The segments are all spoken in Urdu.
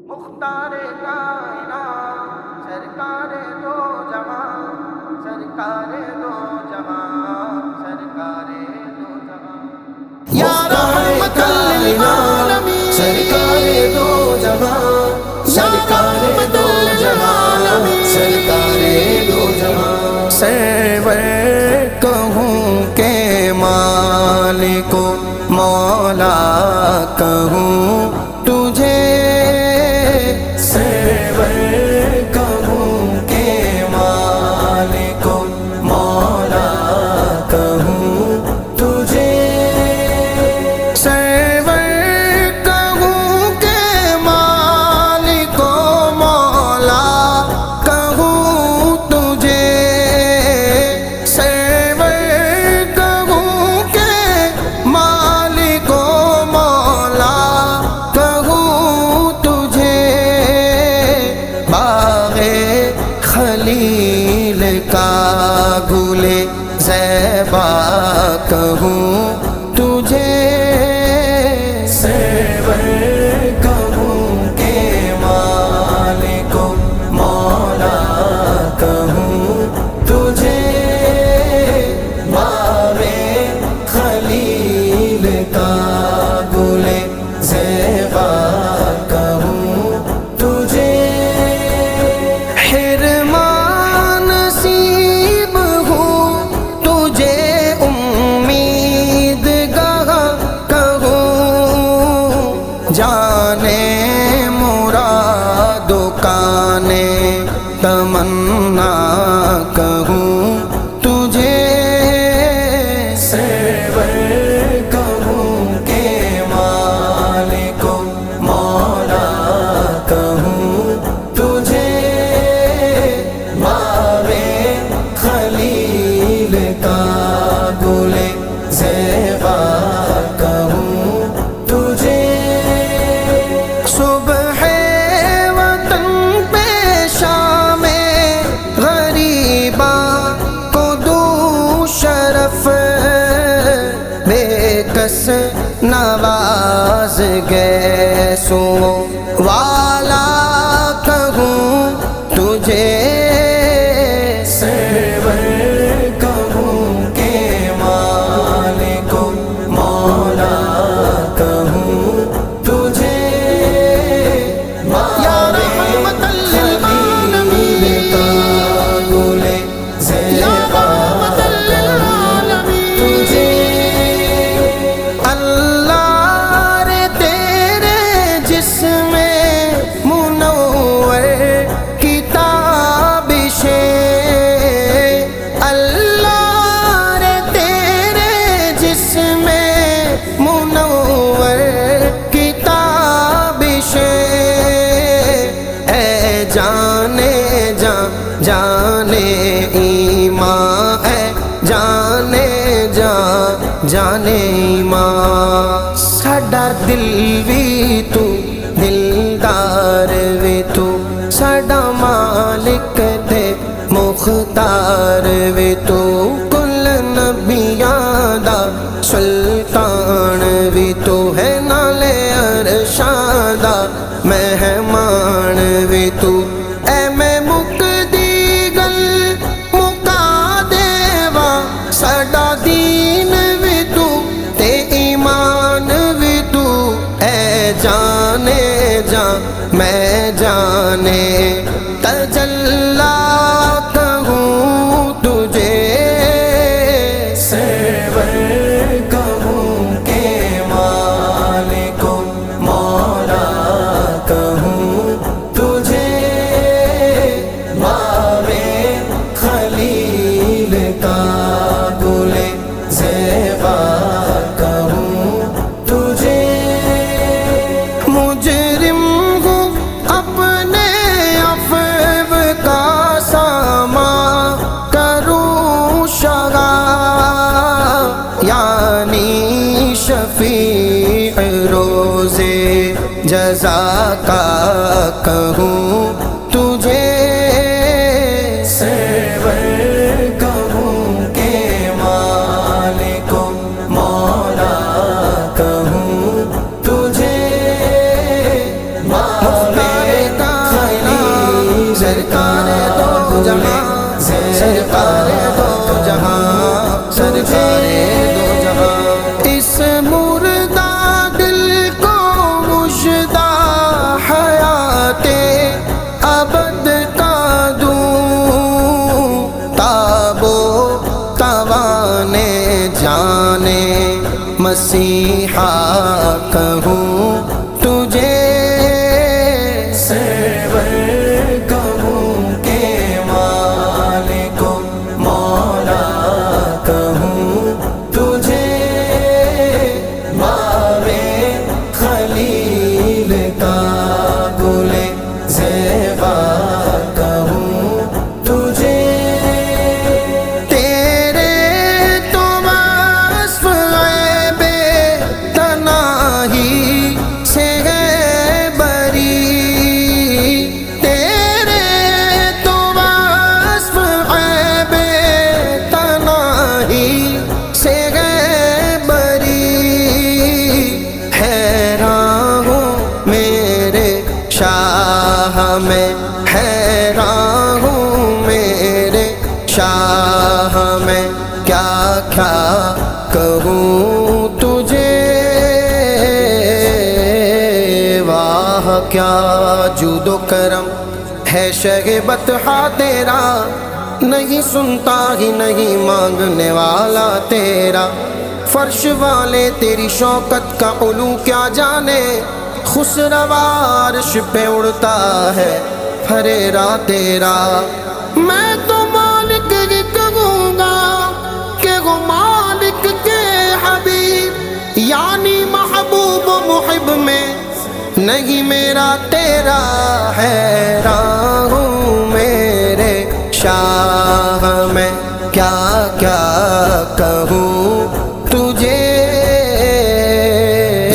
مختار کائنات سرکار دو جہاں، سرکار دو جہاں، سرکار دو جہاں، یا رحمت للعالمین سرکار دو جہاں، سرکار دو جہاں، سرکار دو جہاں، سرور کہوں کہ مالک و مولا کہوں تجھے، سرور کہوں کہ مالک و مولا کہوں تجھے، سرور کہوں کہ مالک و مولا کہوں تجھے، سرور کہوں کہ مالک و مولا کہوں تجھے، باغ خلیل کا گل زیبا کہوں تجھے، سرور کہوں کہ مالک و مولا کہوں تجھے، باغ خلیل کا گل زیبا کہوں تجھے، حرمان نصیب ہوں تجھے امید گاہ کہوں، جانے مراد و کانے تمنا کہوں تجھے، سرور کہوں کہ مالک و مولا کہوں تجھے، باغ خلیل کا گل زیبا کہوں تجھے، صبح وطن پہ شام غریباں کو دوں شرف، بے کس نواز گیسو والا کہوں تجھے، سرور کہوں کہ مالک و مولا کہوں تجھے، یا رحمت للعالمین کا گل زیبا کہوں تجھے، اللہ رے تیرے جسم منور کی تابش، اللہ رے تیرے جسم منور کی تابش، اے جانے جان جانے ایمان، اے جانے جان جانے ایمان، ساڈا دل بھی تو دلدار بھی تو، ساڈا مالک تے مختار بھی تو، کل نبیاں دا سلطان بھی تو ہے، نالے عرشاں دا مہمان بھی تو، اے میں مک دی گل مکا دیوا، ساڈا دین بھی تو تے ایمان بھی تو، اے جانے جان میں جانے تجلا کہوں تجھے، سرور کہوں کہ مالک و مولا کہوں تجھے، باغ خلیل کا گل زیبا کہوں تجھے، مجرم ہوں اپنے عفو کا سامان کروں شگا، یعنی شفیع روز جزا کا کہوں تجھے، سرور کہوں کہ مالک و مولا کہوں تجھے، مسیحا کہوں تجھے، سرور کہوں کہ مالک مولا کہوں تجھے، باب خلیل کا گل زیبا کہوں تجھے، تیرے تو وصف عیب تنہائی سے ہے بری، تیرے تو وصف عیب تنہائی سے ہے بری، حیران ہوں میرے شاہ میں، حیران ہوں میرے شاہ میں، کیا کیا کہوں تجھے، واہ کیا جود و کرم ہے شہ بطحا تیرا، نہیں سنتا ہی نہیں مانگنے والا تیرا، فرش والے تیری شوکت کا علو کیا جانے، خسروا عرش پہ اڑتا ہے پھریرا تیرا، میں تو مالک ہی کہوں گا کہ وہ مالک کے حبیب، یعنی محبوب و محب میں نہیں میرا تیرا، حیران ہوں میرے شاہ میں، کیا کیا کہوں تجھے،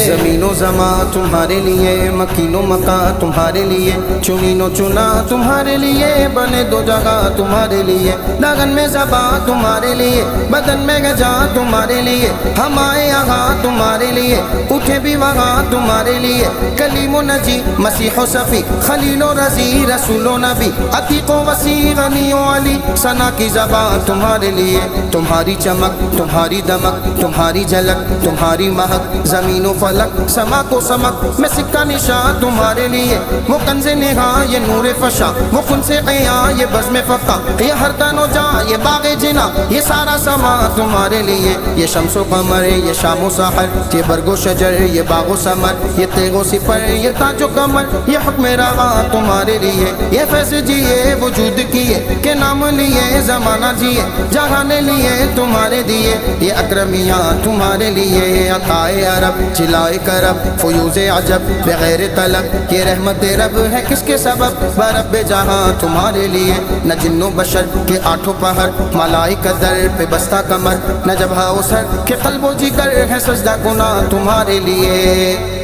زمین و زمان تمہارے لیے، مکین و مکان تمہارے لیے، چنین و چنا تمہارے لیے، بنے دو جگہ تمہارے لیے، لگن میں زبان تمہارے لیے، بدن میں گجا تمہارے لیے، ہم آئے یہاں تمہارے لیے، اٹھے بھی وہاں تمہارے لیے، کلیم و نجی مسیح و صفی، خلیل و رضی رسول و نبی، عتیق و وسیع غنی و علی، ثنا کی زبان تمہارے لیے، تمہاری چمک تمہاری دمک تمہاری جھلک تمہاری مہک، زمین و فلک سما کو سمک میں سکہ نشان تمہارے لیے، وہ کنز نہاں یہ نور فشاں، وہ خن سے عیاں یہ بزم فقاں، یہ ہر تن و جاں یہ باغ جنا، یہ سارا سما تمہارے لیے، یہ شمس و قمر یہ شام و سحر، یہ برگ و شجر یہ باغ و ثمر، یہ تیغ و سپر یہ تاج و کمر، یہ حکم رواں تمہارے لیے، یہ فیض جیے وجود کیے کہ نام لیے زمانہ جیے، جہاں لیے تمہارے دیے، یہ اکرمیاں تمہارے لیے، عطائے عرب چلائے کرب فیوز عجب بغیر طلب، یہ رحمت رب ہے کس کے سبب، برب جہاں تمہارے لیے، نہ جن و بشر کے آٹھوں پہر، ملائکہ در پہ بستہ کمر، نہ جبہہ و سر کے قلب و جگر ہے سجدہ گناہ تمہارے لیے،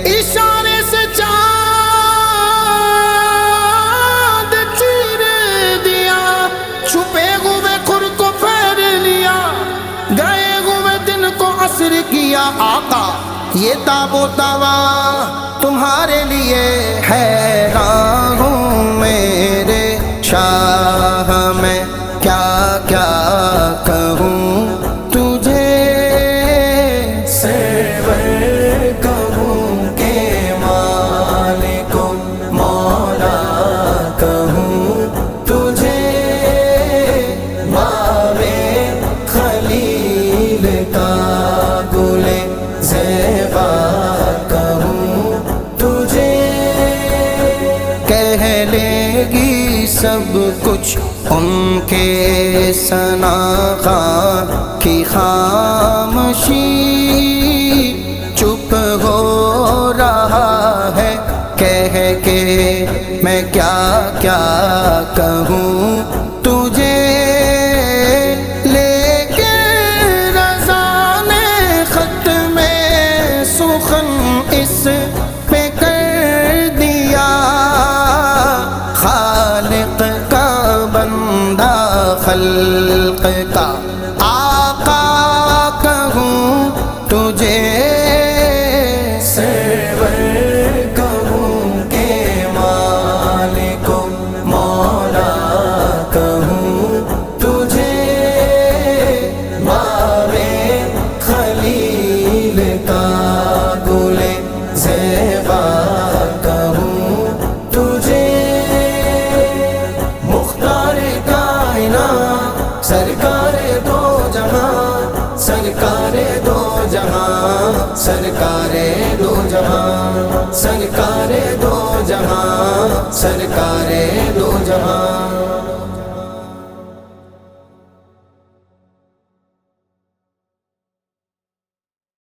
اشارے سے چاند چیر دیا، چھپے ہوئے خور کو پھیر لیا، گئے ہوئے دن کو عصر کیا، آقا یہ تاب و توا تمہارے لیے، حیران ہوں میرے شاہ میں، کیا کیا کہوں تجھے، سرور کہوں کہ مالک مولا کہوں تجھے، باب خلیل کا گل زیبا کہوں تجھے، کہہ لے گی سب کچھ ان کے ثناء کی خاموشی، چپ ہو رہا ہے کہہ کے میں کیا کیا کہوں تجھے، اس پہ کر دیا خالق کا بندہ، خلق کا آقا کہوں تجھے، سرور کہوں کہ مالک مولا کہوں تجھے، باب خلیل کا گل زیبا کہوں تجھے، مختار کائنات سرکار دو جہاں، سرکار دو جہاں، سرکار دو جہاں۔